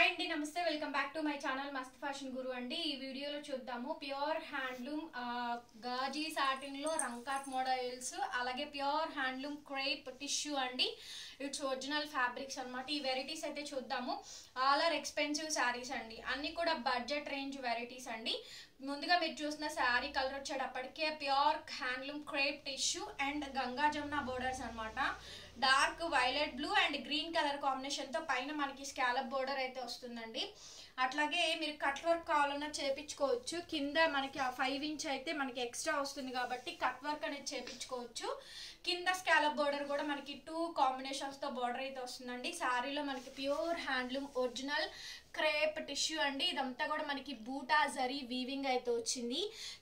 Hi అండి, నమస్తే. Welcome back to my channel మస్త్ ఫ్యాషన్ గురు అండి. ఈ వీడియోలో చూద్దాము ప్యూర్ హ్యాండ్లూమ్ గాజీ సాటిన్ లో రంకాట్ మోడల్స్, అలాగే ప్యూర్ హ్యాండ్లూమ్ క్రేప్ టిష్యూ అండి. ఇట్స్ ఒరిజినల్ ఫ్యాబ్రిక్స్ అన్నమాట. ఈ వెరైటీస్ అయితే చూద్దాము. ఆల్ ఆర్ ఎక్స్పెన్సివ్ శారీస్ అండి, అన్ని కూడా బడ్జెట్ రేంజ్ వెరైటీస్ అండి. ముందుగా మీరు చూసిన శారీ కలర్ వచ్చేటప్పటికే pure handloom crepe tissue and Ganga Jamuna borders అనమాట. Dark violet blue and green colour combination తో పైన మనకి స్కాలప్ బోర్డర్ అయితే వస్తుందండి. అట్లాగే మీరు కట్ వర్క్ కావాలన్నా చేపించుకోవచ్చు. కింద మనకి 5 ఇంచ్ అయితే మనకి ఎక్స్ట్రా వస్తుంది కాబట్టి కట్ వర్క్ అనేది చేపించుకోవచ్చు. కింద స్కాలప్ బోర్డర్ కూడా మనకి 2 కాంబినేషన్స్ తో బోర్డర్ అయితే వస్తుందండి. శారీలో మనకి pure handloom original crepe tissue అండి. ఇదంతా కూడా మనకి బూటా జరీ వీవింగ్ అయితే వచ్చింది.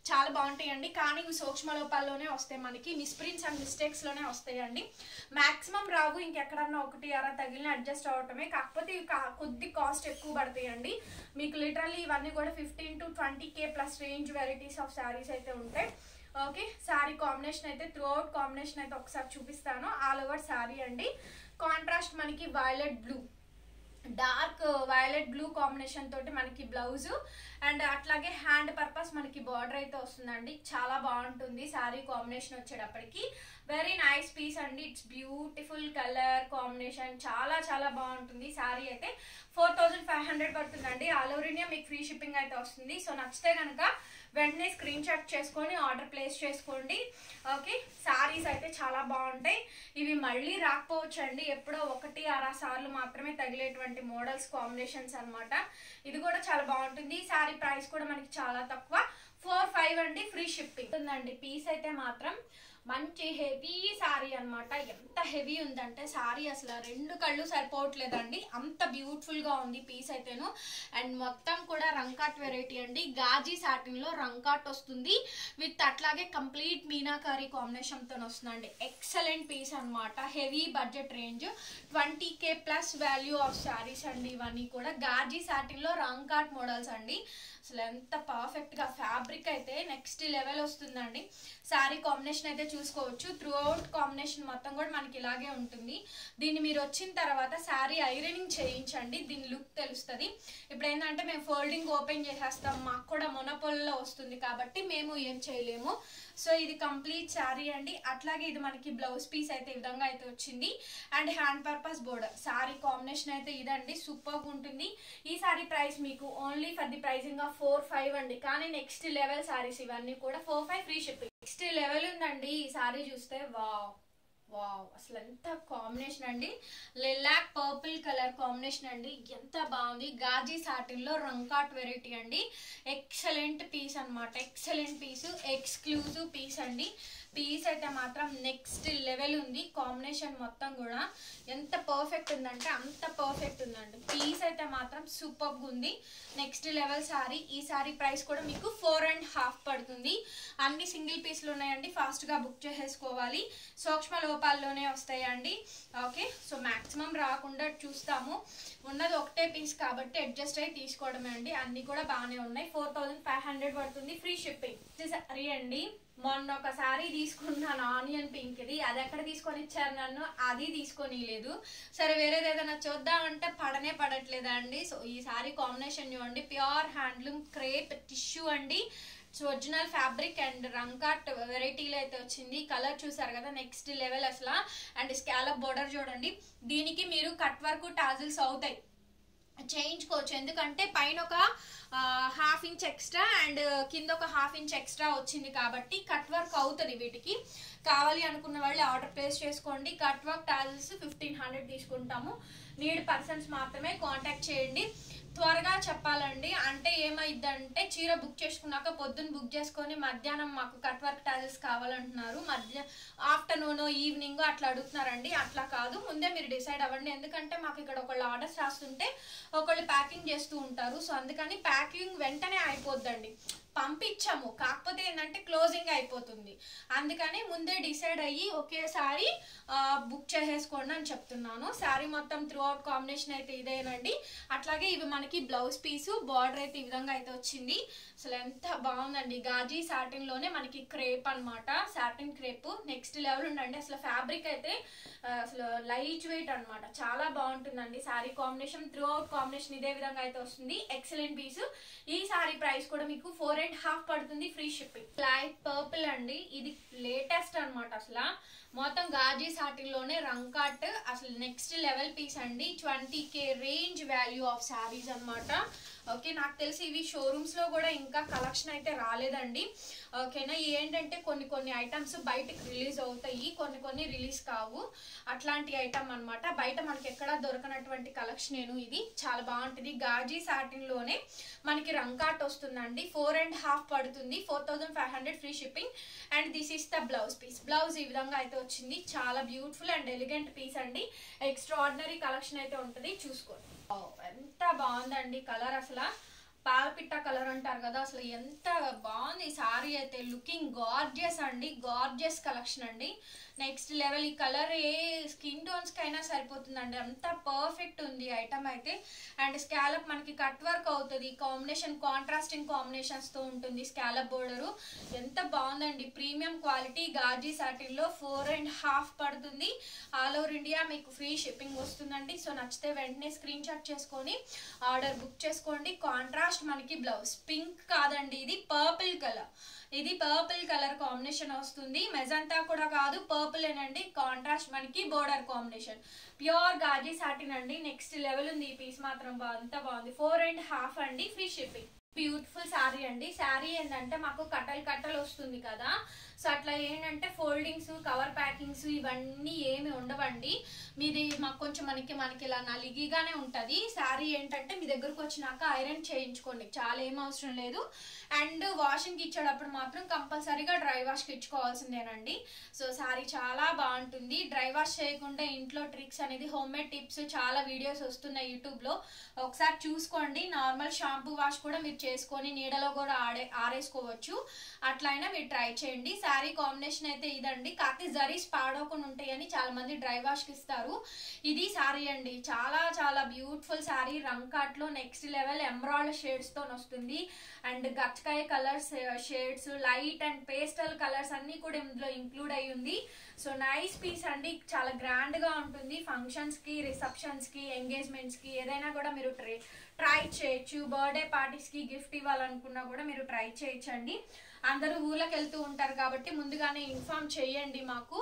చాలా బాగుంటాయండి, కానీ ఇవి సూక్ష్మ లోపాల్లోనే వస్తాయి, మనకి మిస్ప్రింట్స్ అండ్ మిస్టేక్స్ లోనే వస్తాయండి. మాక్సిమం రావు, ఇంకెక్కడన్నా ఒకటి అలా తగిలిన అడ్జస్ట్ అవటమే. కాకపోతే ఇవి కొద్ది కాస్ట్ ఎక్కువ పడతాయండి. మీకు లిటరల్లీ ఇవన్నీ కూడా 15 to 20K plus range varieties of saris అయితే ఉంటాయి. ఓకే, శారీ కాంబినేషన్ అయితే త్రూ అవుట్ కాంబినేషన్ అయితే ఒకసారి చూపిస్తాను. ఆల్ ఓవర్ శారీ అండి. కాంట్రాస్ట్ మనకి violet blue, dark violet blue combination తోటి మనకి బ్లౌజ్ అండ్ అట్లాగే హ్యాండ్ పర్పస్ మనకి బార్డర్ అయితే వస్తుందండి. చాలా బాగుంటుంది శారీ కాంబినేషన్ వచ్చేటప్పటికి. వెరీ నైస్ పీస్ అండి. ఇట్స్ బ్యూటిఫుల్ కలర్ కాంబినేషన్, చాలా చాలా బాగుంటుంది. శారీ అయితే 4500 పడుతుందండి. ఆల్ ఓవర్ ఇండియా మీకు ఫ్రీ షిప్పింగ్ అయితే వస్తుంది. సో నచ్చితే కనుక వెంటనే స్క్రీన్ షాట్ చేసుకొని ఆర్డర్ ప్లేస్ చేసుకోండి. ఓకే, శారీస్ అయితే చాలా బాగుంటాయి. ఇవి మళ్ళీ రాకపోవచ్చు అండి, ఎప్పుడో 1-6 సార్లు మాత్రమే తగిలేటువంటి మోడల్స్ కాంబినేషన్స్ అనమాట. ఇది కూడా చాలా బాగుంటుంది. శారీ ప్రైస్ కూడా మనకి చాలా తక్కువ, 4-5 అండి, ఫ్రీ షిప్పింగ్ ఉందండి. పీస్ అయితే మాత్రం మంచి హెవీ శారీ అనమాట. ఎంత హెవీ ఉందంటే శారీ అసలు 2 కళ్ళు సరిపోవట్లేదండి, అంత బ్యూటిఫుల్ గా ఉంది పీస్ అయితేను. అండ్ మొత్తం కూడా రంకాట్ వెరైటీ అండి. గాజీ సాటిన్ లో రంకాట్ వస్తుంది విత్ అట్లాగే కంప్లీట్ మీనాకారీ కాంబినేషన్ తో వస్తుందండి. ఎక్సలెంట్ పీస్ అనమాట. Heavy budget range, 20K plus value of saris అండి. ఇవన్నీ కూడా గాజీ సాటిన్ లో రంకాట్ మోడల్స్ అండి. అసలు ఎంత పర్ఫెక్ట్ గా ఫ్యాబ్రిక్ అయితే నెక్స్ట్ లెవెల్ వస్తుందండి. శారీ కాంబినేషన్ అయితే చూసుకోవచ్చు. త్రూ అవుట్ కాంబినేషన్ మొత్తం కూడా మనకి ఇలాగే ఉంటుంది. దీన్ని మీరు వచ్చిన తర్వాత శారీ ఐరనింగ్ చేయించండి, దీని లుక్ తెలుస్తుంది. ఇప్పుడు ఏంటంటే మేము ఫోల్డింగ్ ఓపెన్ చేసేస్తాం, మాకు కూడా మొనపోల్లో వస్తుంది కాబట్టి మేము ఏం చేయలేము. సో ఇది కంప్లీట్ శారీ అండి. అట్లాగే ఇది మనకి బ్లౌజ్ పీస్ అయితే ఈ విధంగా అయితే వచ్చింది and hand purpose border. Sari combination అయితే ఇదండి, సూపర్ ఉంటుంది. ఈ శారీ ప్రైస్ మీకు only for the pricing of 4-5 అండి. కానీ నెక్స్ట్ లెవెల్ శారీస్ ఇవన్నీ కూడా 4-5 ఫ్రీ షిప్పింగ్. నెక్స్ట్ లెవెల్ ఉందండి. ఈ శారీ చూస్తే వావ్ వావ్, అసలు ఎంత కాంబినేషన్ అండి. లిలాక్ పర్పుల్ కలర్ కాంబినేషన్ అండి, ఎంత బాగుంది. గాజీ సాటిన్ లో రంకాట్ వెరైటీ అండి. ఎక్సలెంట్ పీస్ అనమాట, ఎక్సలెంట్ పీస్, ఎక్స్క్లూజివ్ పీస్ అండి. పీస్ అయితే మాత్రం నెక్స్ట్ లెవెల్ ఉంది. కాంబినేషన్ మొత్తం కూడా ఎంత పర్ఫెక్ట్ ఉందంటే అంత పర్ఫెక్ట్ ఉందండి. పీస్ అయితే మాత్రం సూపర్ గా ఉంది. Next level sari. ఈ శారీ ప్రైస్ కూడా మీకు 4.5 పడుతుంది. అన్ని సింగిల్ పీస్లు ఉన్నాయండి, ఫాస్ట్ గా బుక్ చేసేసుకోవాలి. సూక్ష్మ లోపాల్లోనే వస్తాయండి. ఓకే, సో మాక్సిమం రాకుండా చూస్తాము. ఉన్నది ఒకటే పీస్ కాబట్టి అడ్జస్ట్ అయ్యి తీసుకోవడమే అండి. అన్ని కూడా బాగానే ఉన్నాయి. 4500 పడుతుంది, ఫ్రీ షిప్పింగ్. శారీ అండి. మొన్న ఒక శారీ తీసుకున్నాను ఆనియన్ పింక్ ది, అది ఎక్కడ తీసుకొని ఇచ్చారు నన్ను, అది తీసుకొని లేదు. సరే వేరేది ఏదైనా చూద్దామంటే పడనే పడట్లేదా అండి. సో ఈ శారీ కాంబినేషన్ చూడండి, ప్యూర్ హ్యాండ్లూమ్ క్రేప్ టిష్యూ అండి. సో ఒరిజినల్ ఫ్యాబ్రిక్ అండ్ రంకాట్ వెరైటీలో అయితే వచ్చింది. కలర్ చూసారు కదా, నెక్స్ట్ లెవెల్ అసలు. అండ్ స్కాలప్ బోర్డర్ చూడండి. దీనికి మీరు కట్ వర్క్ టాజిల్స్ అవుతాయి, చేయించుకోవచ్చు. ఎందుకంటే పైన ఒక 1/2 ఇంచ్ ఎక్స్ట్రా అండ్ కింద ఒక 1/2 ఇంచ్ ఎక్స్ట్రా వచ్చింది కాబట్టి కట్ వర్క్ అవుతుంది. వీటికి కావాలి అనుకున్న వాళ్ళు ఆర్డర్ ప్లేస్ చేసుకోండి. కట్ వర్క్ టాజిల్స్ 1500 తీసుకుంటాము. నీడ్ పర్సన్స్ మాత్రమే కాంటాక్ట్ చేయండి. త్వరగా చెప్పాలండి, అంటే ఏమైందంటే చీర బుక్ చేసుకున్నాక పొద్దున్న బుక్ చేసుకొని మధ్యాహ్నం మాకు కట్ వర్క్ టాజిల్స్ కావాలంటున్నారు, ఆఫ్టర్నూన్ ఈవినింగ్ అట్లా అడుగుతున్నారండి. అట్లా కాదు, ముందే మీరు డిసైడ్ అవ్వండి. ఎందుకంటే మాకు ఇక్కడ ఒకళ్ళు ఆర్డర్స్ రాస్తుంటే ఒకళ్ళు ప్యాకింగ్ చేస్తూ ఉంటారు. సో అందుకని ప్యాకింగ్ వెంటనే అయిపోద్దండి. పంపించాము, కాకపోతే ఏంటంటే క్లోజింగ్ అయిపోతుంది, అందుకని ముందే డిసైడ్ అయ్యి ఒకేసారి బుక్ చేసేసుకోండి అని చెప్తున్నాను. శారీ మొత్తం త్రూ అవుట్ కాంబినేషన్ అయితే ఇదేనండి. అట్లాగే ఇవి మనకి బ్లౌజ్ పీసు, బార్డర్ అయితే ఈ విధంగా అయితే వచ్చింది. అసలు ఎంత బాగుందండి, గాజీ సాటిన్ లోనే మనకి క్రేప్ అనమాట, సాటిన్ క్రేప్ నెక్స్ట్ లెవెల్ ఉండండి. అసలు ఫ్యాబ్రిక్ అయితే అసలు లైట్ వెయిట్ అనమాట, చాలా బాగుంటుందండి. Sari combination throughout combination ఇదే విధంగా అయితే వస్తుంది. Excellent piece. ఈ శారీ ప్రైస్ కూడా మీకు 4.5 పడుతుంది, ఫ్రీ షిప్పింగ్. లైట్ పర్పుల్ అండి, ఇది లేటెస్ట్ అనమాట. అసలు మొత్తం గాజీ సాటిన్ లోనే రంకాట్, అసలు నెక్స్ట్ లెవెల్ పీస్ అండి. 20K range value of saris అనమాట. ఓకే, నాకు తెలిసి ఇవి షోరూమ్స్ లో కూడా ఇంకా కలెక్షన్ అయితే రాలేదండి. ఓకేనా, ఏంటంటే కొన్ని ఐటమ్స్ బయటకు రిలీజ్ అవుతాయి, కొన్ని రిలీజ్ కావు, అట్లాంటి ఐటమ్ అనమాట. బయట మనకి ఎక్కడా దొరకనటువంటి కలెక్షన్ ఇది చాలా బాగుంటుంది. గాజీ సాటిన్ లోనే మనకి రంకాట్ వస్తుందండి. 4.5 పడుతుంది, 4500 free shipping. And this is the blouse piece. Blouse ఈ విధంగా అయితే వచ్చింది. చాలా బ్యూటిఫుల్ అండ్ ఎలిగెంట్ పీస్ అండి. ఎక్స్ట్రాడినరీ కలెక్షన్ అయితే ఉంటుంది, చూసుకోండి. ఎంత బాగుందండి కలర్, అసలు పాలపిట్ట కలర్ అంటారు కదా, అసలు ఎంత బాగుంది సారీ అయితే. లుకింగ్ గార్జియస్ అండి, గార్జియస్ కలెక్షన్ అండి, నెక్స్ట్ లెవెల్. ఈ కలర్ ఏ స్కిన్ టోన్స్ కైనా సరిపోతుందండి, అంత పర్ఫెక్ట్ ఉంది ఐటమ్ అయితే. అండ్ స్కాలప్ మనకి కట్ వర్క్ అవుతుంది, కాంబినేషన్ కాంట్రాస్టింగ్ కాంబినేషన్స్ తో ఉంటుంది. స్కాలప్ బోర్డరు ఎంత బాగుందండి, ప్రీమియం క్వాలిటీ గాజీ సాటిన్ లో 4.5 పడుతుంది. ఆల్ ఓవర్ ఇండియా మీకు ఫ్రీ షిప్పింగ్ వస్తుందండి. సో నచ్చితే వెంటనే స్క్రీన్ షాట్ చేసుకొని ఆర్డర్ బుక్ చేసుకోండి. కాంట్రాస్ట్ మనకి బ్లౌజ్ పింక్ కాదండి, ఇది పర్పుల్ కలర్, ఇది పర్పుల్ కలర్ కాంబినేషన్ వస్తుంది. మెజంతా కూడా కాదు, పర్పుల్ ఏనండి. కాంట్రాస్ట్ మనకి border combination, pure Gaji satin అండి. నెక్స్ట్ లెవెల్ ఉంది ఈ పీస్ మాత్రం, అంత బాగుంది. 4.5 అండి, ఫ్రీ షిప్పింగ్. బ్యూటిఫుల్ శారీ అండి. శారీ ఏంటంటే మాకు కట్టలు వస్తుంది కదా, సో అట్లా ఏంటంటే ఫోల్డింగ్స్, కవర్ ప్యాకింగ్స్ ఇవన్నీ ఏమి ఉండవండి. మీది మాకు కొంచెం మనకి ఇలా నలిగిగానే ఉంటుంది. శారీ ఏంటంటే మీ దగ్గరకు వచ్చినాక ఐరన్ చేయించుకోండి, చాలా ఏం అవసరం లేదు. అండ్ వాషింగ్కి ఇచ్చేటప్పుడు మాత్రం కంపల్సరీగా డ్రై వాష్కి ఇచ్చుకోవాల్సిందేనండి. సో శారీ చాలా బాగుంటుంది. డ్రై వాష్ చేయకుండా ఇంట్లో ట్రిక్స్ అనేది, హోమ్ మేడ్ టిప్స్ చాలా వీడియోస్ వస్తున్నాయి యూట్యూబ్లో, ఒకసారి చూసుకోండి. నార్మల్ షాంపూ వాష్ కూడా మీరు చేసుకొని నీడలో కూడా ఆరేసుకోవచ్చు, అట్లయినా మీరు ట్రై చేయండి. శారీ కాంబినేషన్ అయితే ఇదండి, కాకపోతే జరీస్ పాడవకుండా ఉంటాయని చాలా మంది డ్రై వాష్కి ఇస్తారు. ఇది శారీ అండి, చాలా బ్యూటిఫుల్ శారీ. రంకాట్ లో నెక్స్ట్ లెవెల్ ఎమరాల్డ్ షేడ్స్ తో వస్తుంది. అండ్ గచ్చకాయ colours shades, light and pastel colours అన్ని కూడా ఇందులో ఇంక్లూడ్ అయ్యి ఉంది. సో నైస్ పీస్ అండి, చాలా గ్రాండ్ గా ఉంటుంది. ఫంక్షన్స్ కి, రిసెప్షన్స్ కి, ఎంగేజ్మెంట్స్ కి ఏదైనా కూడా మీరు ట్రై చేయొచ్చు. బర్త్డే పార్టీస్ కి గిఫ్ట్ ఇవ్వాలనుకున్నా కూడా మీరు ట్రై చేయొచ్చండి. అందరూ ఊళ్ళకి వెళ్తూ ఉంటారు కాబట్టి ముందుగానే ఇన్ఫార్మ్ చేయండి మాకు,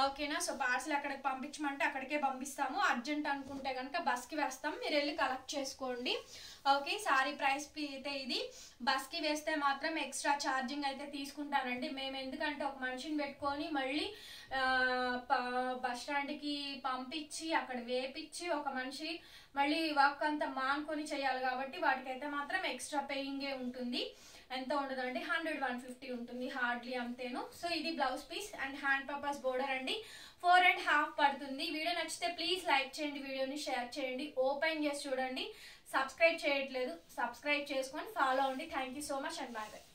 ఓకేనా. సో పార్సల్ ఎక్కడికి పంపించమంటే అక్కడికే పంపిస్తాము. అర్జెంట్ అనుకుంటే కనుక బస్కి వేస్తాం, మీరు వెళ్ళి కలెక్ట్ చేసుకోండి. ఓకే, సారీ ప్రైస్ అయితే ఇది. బస్కి వేస్తే మాత్రం ఎక్స్ట్రా ఛార్జింగ్ అయితే తీసుకుంటానండి మేము, ఎందుకంటే ఒక మనిషిని పెట్టుకొని మళ్ళీ బస్ స్టాండ్కి పంపించి అక్కడ వేపించి ఒక మనిషి మళ్ళీ వర్క్ అంతా మానుకొని చేయాలి కాబట్టి వాటికైతే మాత్రం ఎక్స్ట్రా పేయింగే ఉంటుంది. ఎంత ఉండదండి, 100-150 ఉంటుంది హార్డ్లీ, అంతేను. సో ఇది blouse piece and hand purpose border అండి. 4.5 పడుతుంది. వీడియో నచ్చితే ప్లీజ్ లైక్ చేయండి, వీడియోని షేర్ చేయండి, ఓపెన్ చేసి చూడండి. సబ్స్క్రైబ్ చేయట్లేదు, సబ్స్క్రైబ్ చేసుకొని ఫాలో అవ్వండి. Thank you so much and bye bye.